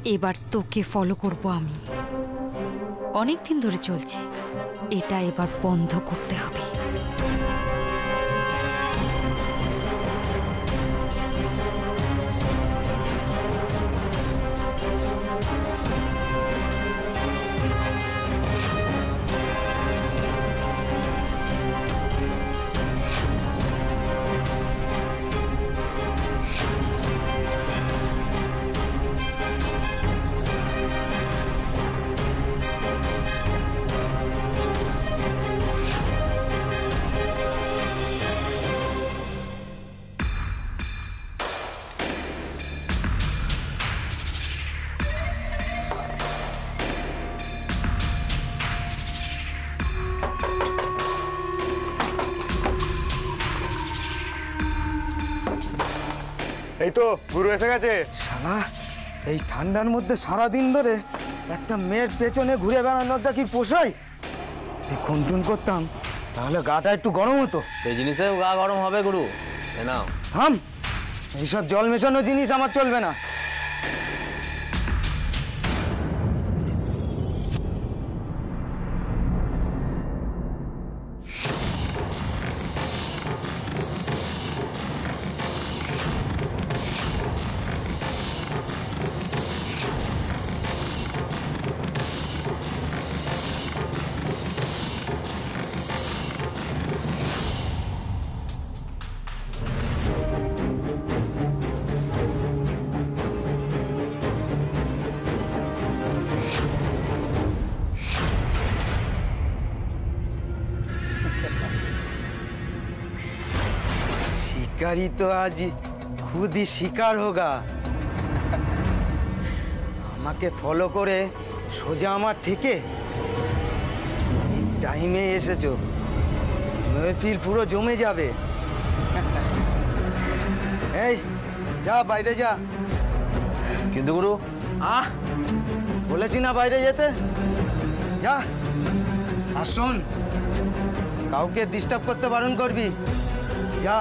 এবার তোকে ফলো করব আমি। অনেক দিন ধরে চলছে, এটা এবার বন্ধ করতে হবে। এই তো গুরু এসে গেছে। শালা এই ঠান্ডার মধ্যে সারাদিন ধরে একটা মেয়ের পেছনে ঘুরে বেড়ানোটা কি পোষায়? খুনটুন করতাম তাহলে গাটা একটু গরম হতো। এই জিনিসেও গা গরম হবে গুরু। নাও থাম, এইসব জল মেশানো জিনিস আমার চলবে না। शिकारी तो आज खुद ही शिकार होगा। আমাকে ফলো করে সোজা আমার থেকে এই টাইমে এসেছো, মেহফিল পুরো জমে যাবে। এই যা বাইরে যা। কিন্তু গুরু বলেছি না বাইরে যেতে, যা। আর শোন, কাউকে ডিস্টার্ব করতে বারণ করবি, যা।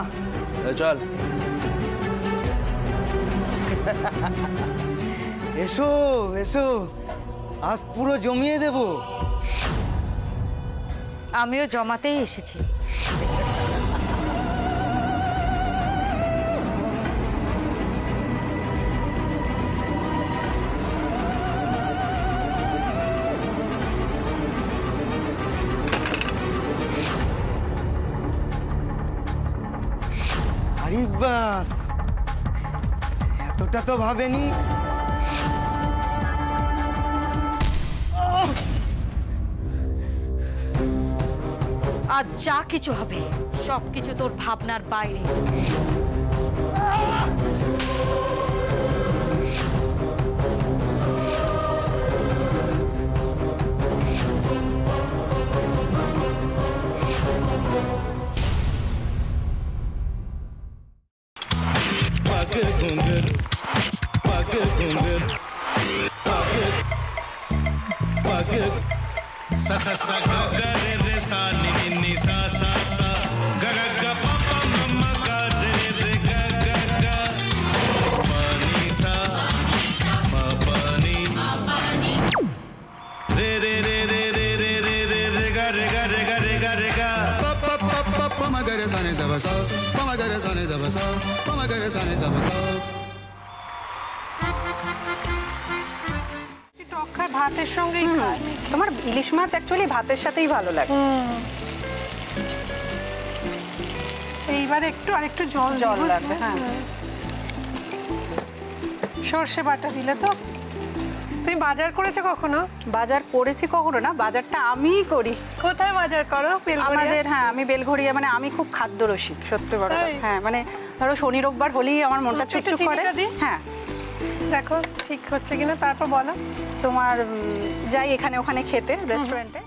চল এসো এসো, আজ পুরো জমিয়ে দেব। আমিও জমাতেই এসেছি। আরে বাস, এতটা তো ভাবেনি। আজ যা কিছু হবে সবকিছু তোর ভাবনার বাইরে। सा सा सा ग ग रे रे सा नि नि नि सा सा सा ग ग ग प प म म ग रे रे ग ग ग प नि सा म प नि रे रे रे रे रे रे रे रे रे ग रे ग रे ग रे ग रे ग प प प प प म ग रे सा नि द ब सा प म ग रे सा नि द ब सा प म ग रे सा नि द ब सा। ভাতের সঙ্গেই খায়। তোমার ইলিশ মাছ অ্যাকচুয়ালি ভাতের সাথেই ভালো লাগে। এইবার একটু আরেকটু জল লাগবে। হ্যাঁ, সর্ষে বাটা দিলে তো। তুমি বাজার করেছো কখনো? বাজার করেছি কখনো না, বাজারটা আমিই করি। কোথায় বাজার করো? আমাদের, হ্যাঁ, আমি বেলঘড়িয়া, মানে আমি খুব খাদ্য রসিক, সত্যি বড়। হ্যাঁ, মানে ধরো শনি রোববার হলেই আমার মনটা চুপচুপ করে। হ্যাঁ, দেখো ঠিক হচ্ছে কিনা, তারপর বলো। তোমার যাই এখানে ওখানে খেতে रेस्टोरेंटे।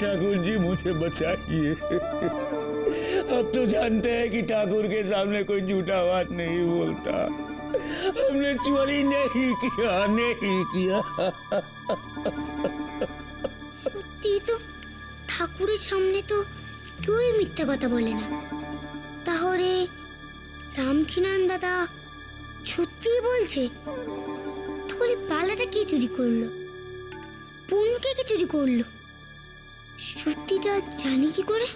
ठाकुर जी मुझे बचाइए। अब तो जानते हैं कि ठाकुर के सामने कोई झूठा बात नहीं बोलता। हमने चोरी नहीं किया, नहीं किया। সত্যি তো, ঠাকুরের সামনে তো কেউই মিথ্যা কথা বলে না। তাহলে রামকিনান দাদা সত্যি বলছে? থালাটা কে চুরি করলো? পুনকে কে চুরি করলো? সত্যিটা জানি কি করে?